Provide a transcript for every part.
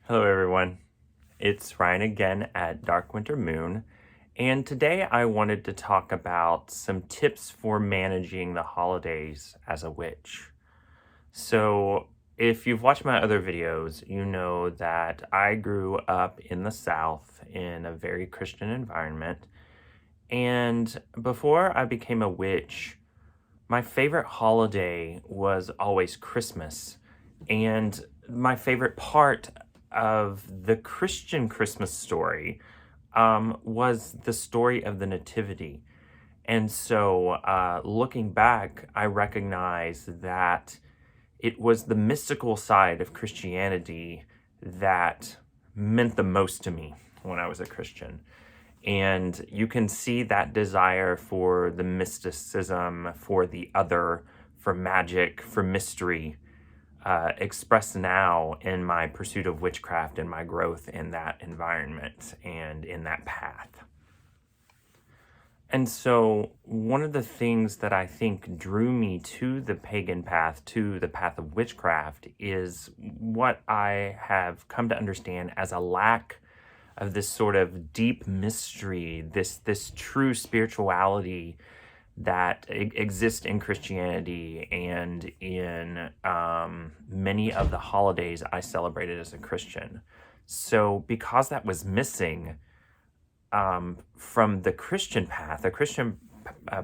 Hello everyone, it's Ryan again at Dark Winter Moon, and today I wanted to talk about some tips for managing the holidays as a witch. So, if you've watched my other videos, you know that I grew up in the South in a very Christian environment, and before I became a witch, my favorite holiday was always Christmas. And my favorite part of the Christian Christmas story was the story of the Nativity. And so, looking back, I recognize that it was the mystical side of Christianity that meant the most to me when I was a Christian. And you can see that desire for the mysticism, for the other, for magic, for mystery, expressed now in my pursuit of witchcraft and my growth in that environment and in that path. And so, one of the things that I think drew me to the pagan path, to the path of witchcraft, is what I have come to understand as a lack of this sort of deep mystery, this true spirituality that exists in Christianity and in many of the holidays I celebrated as a Christian. So because that was missing from the Christian path, the Christian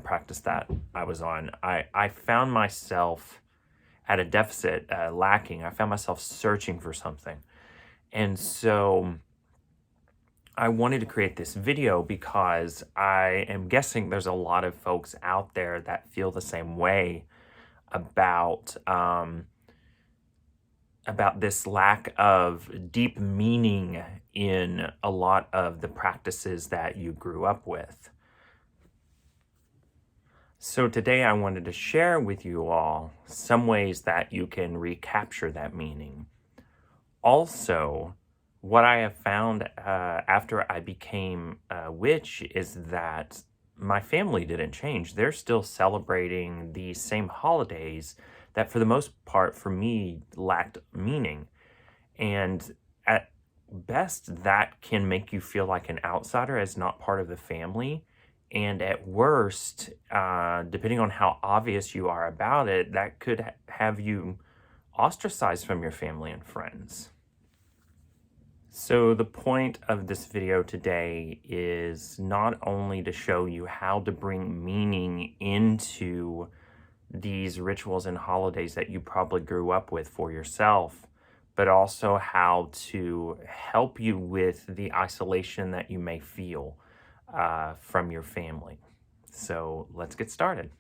practice that I was on, I found myself at a deficit, lacking. I found myself searching for something. And so I wanted to create this video because I am guessing there's a lot of folks out there that feel the same way about this lack of deep meaning in a lot of the practices that you grew up with. So today I wanted to share with you all some ways that you can recapture that meaning. Also, what I have found after I became a witch is that my family didn't change. They're still celebrating the same holidays that, for the most part, for me, lacked meaning. And at best, that can make you feel like an outsider as not part of the family. And at worst, depending on how obvious you are about it, that could have you ostracized from your family and friends. So the point of this video today is not only to show you how to bring meaning into these rituals and holidays that you probably grew up with for yourself, but also how to help you with the isolation that you may feel from your family. So let's get started.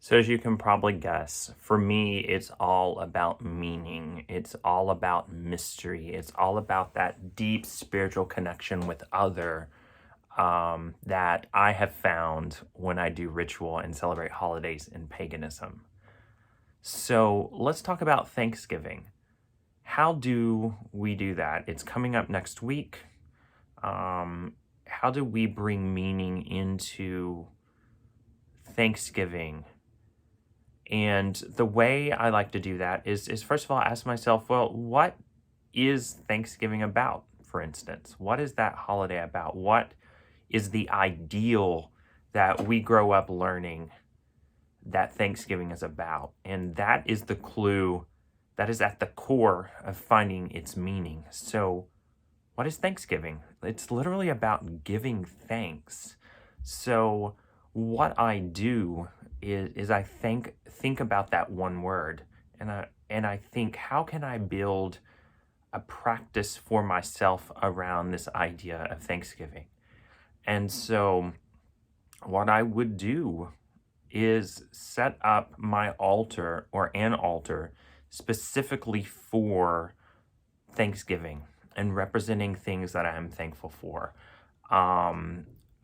So as you can probably guess, for me, it's all about meaning. It's all about mystery. It's all about that deep spiritual connection with other that I have found when I do ritual and celebrate holidays in paganism. So let's talk about Thanksgiving. How do we do that? It's coming up next week. How do we bring meaning into Thanksgiving? And the way I like to do that is first of all, ask myself, well, what is Thanksgiving about, for instance? What is that holiday about? What is the ideal that we grow up learning that Thanksgiving is about? And that is the clue that is at the core of finding its meaning. So what is Thanksgiving? It's literally about giving thanks. So what I do is I think about that one word, and I think, how can I build a practice for myself around this idea of Thanksgiving? And so what I would do is set up my altar or an altar specifically for Thanksgiving and representing things that I am thankful for.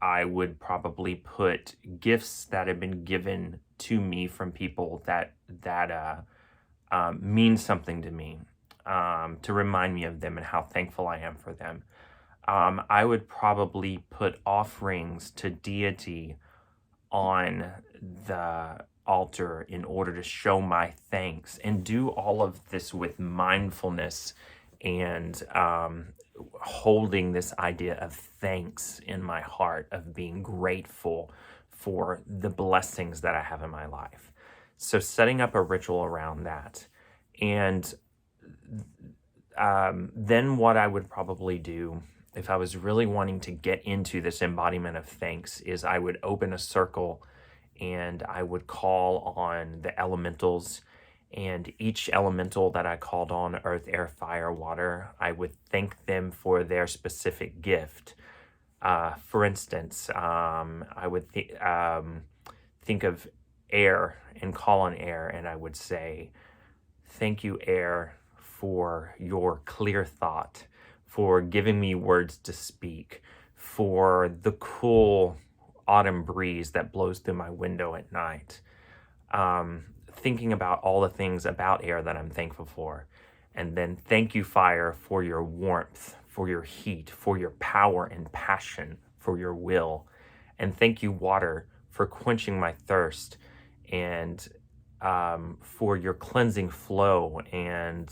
I would probably put gifts that have been given to me from people that mean something to me, to remind me of them and how thankful I am for them. I would probably put offerings to deity on the altar in order to show my thanks, and do all of this with mindfulness and holding this idea of thanks in my heart, of being grateful for the blessings that I have in my life. So setting up a ritual around that. And then what I would probably do if I was really wanting to get into this embodiment of thanks is I would open a circle and I would call on the elementals, and each elemental that I called on, earth, air, fire, water, I would thank them for their specific gift. For instance, I would think of air and call on air, and I would say, thank you, air, for your clear thought, for giving me words to speak, for the cool autumn breeze that blows through my window at night. Thinking about all the things about air that I'm thankful for. And then thank you, fire, for your warmth, for your heat, for your power and passion, for your will. And thank you, water, for quenching my thirst and for your cleansing flow and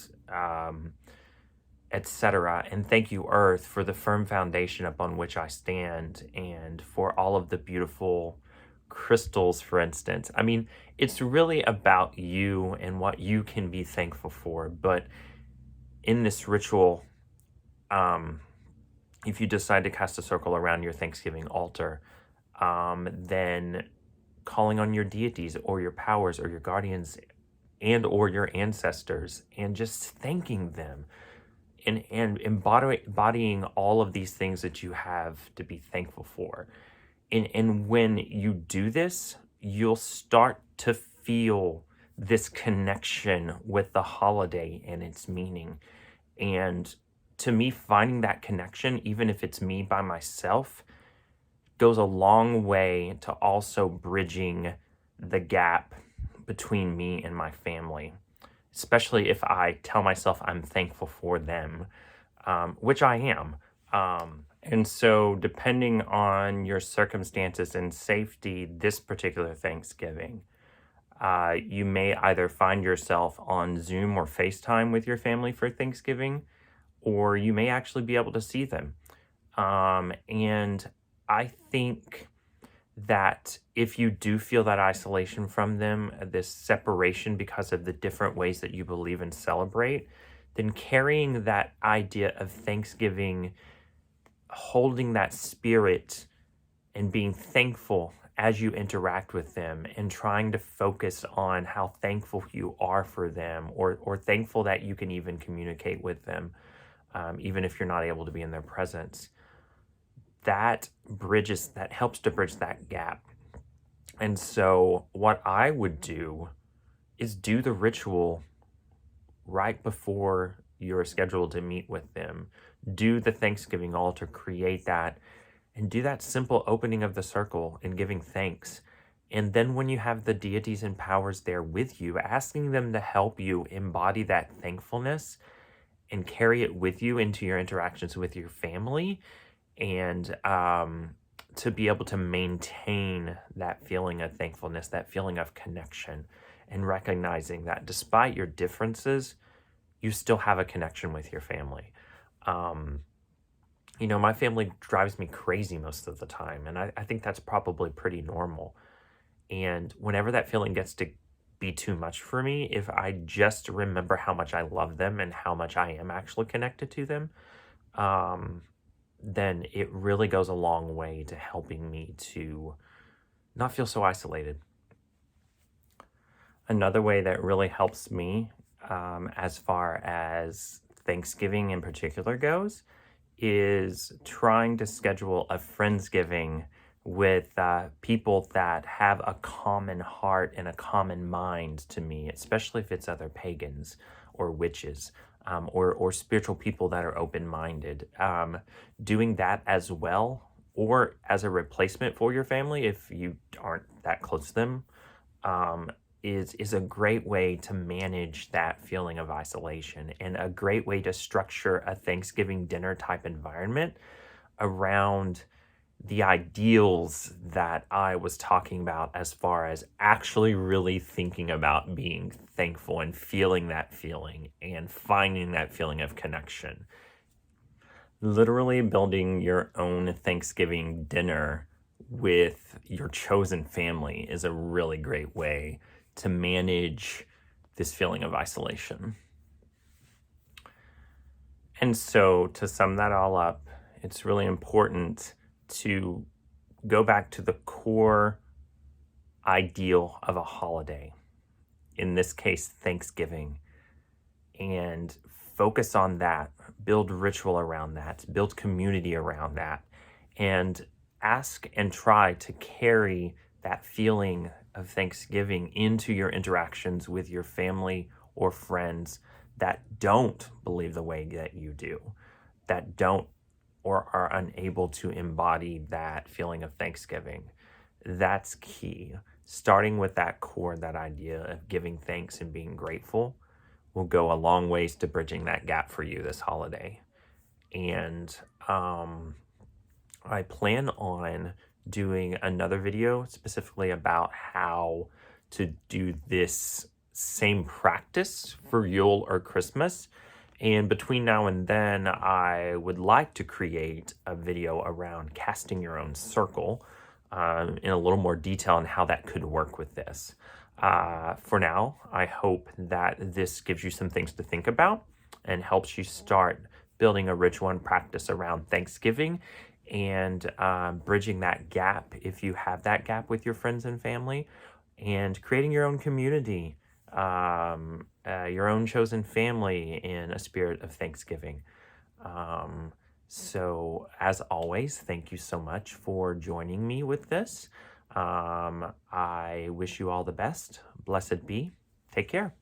etc. And thank you, earth, for the firm foundation upon which I stand and for all of the beautiful crystals, for instance. I mean, it's really about you and what you can be thankful for. But in this ritual, if you decide to cast a circle around your Thanksgiving altar, then calling on your deities or your powers or your guardians and or your ancestors and just thanking them and embodying all of these things that you have to be thankful for. And when you do this, you'll start to feel this connection with the holiday and its meaning. And to me, finding that connection, even if it's me by myself, goes a long way to also bridging the gap between me and my family, especially if I tell myself I'm thankful for them, which I am. And so depending on your circumstances and safety this particular Thanksgiving, you may either find yourself on Zoom or FaceTime with your family for Thanksgiving, or you may actually be able to see them. And I think that if you do feel that isolation from them, this separation because of the different ways that you believe and celebrate, then carrying that idea of Thanksgiving, holding that spirit and being thankful as you interact with them and trying to focus on how thankful you are for them or thankful that you can even communicate with them, even if you're not able to be in their presence. That helps to bridge that gap. And so what I would do is do the ritual right before you're scheduled to meet with them. Do the Thanksgiving altar, create that, and do that simple opening of the circle and giving thanks. And then when you have the deities and powers there with you, asking them to help you embody that thankfulness and carry it with you into your interactions with your family, and to be able to maintain that feeling of thankfulness, that feeling of connection, and recognizing that despite your differences, you still have a connection with your family. My family drives me crazy most of the time, and I think that's probably pretty normal. And whenever that feeling gets to be too much for me, if I just remember how much I love them and how much I am actually connected to them, then it really goes a long way to helping me to not feel so isolated. Another way that really helps me, as far as Thanksgiving in particular goes, is trying to schedule a Friendsgiving with people that have a common heart and a common mind to me, especially if it's other pagans or witches. Or spiritual people that are open-minded. Doing that as well, or as a replacement for your family if you aren't that close to them, is a great way to manage that feeling of isolation, and a great way to structure a Thanksgiving dinner type environment around the ideals that I was talking about as far as actually really thinking about being thankful and feeling that feeling and finding that feeling of connection. Literally building your own Thanksgiving dinner with your chosen family is a really great way to manage this feeling of isolation. And so, to sum that all up, it's really important to go back to the core ideal of a holiday, in this case, Thanksgiving, and focus on that, build ritual around that, build community around that, and ask and try to carry that feeling of Thanksgiving into your interactions with your family or friends that don't believe the way that you do, that don't or are unable to embody that feeling of Thanksgiving. That's key. Starting with that core, that idea of giving thanks and being grateful will go a long ways to bridging that gap for you this holiday. And I plan on doing another video specifically about how to do this same practice for Yule or Christmas. And between now and then, I would like to create a video around casting your own circle in a little more detail on how that could work with this. For now, I hope that this gives you some things to think about and helps you start building a ritual and practice around Thanksgiving and bridging that gap if you have that gap with your friends and family, and creating your own community, your own chosen family in a spirit of Thanksgiving. So as always, thank you so much for joining me with this. I wish you all the best. Blessed be. Take care.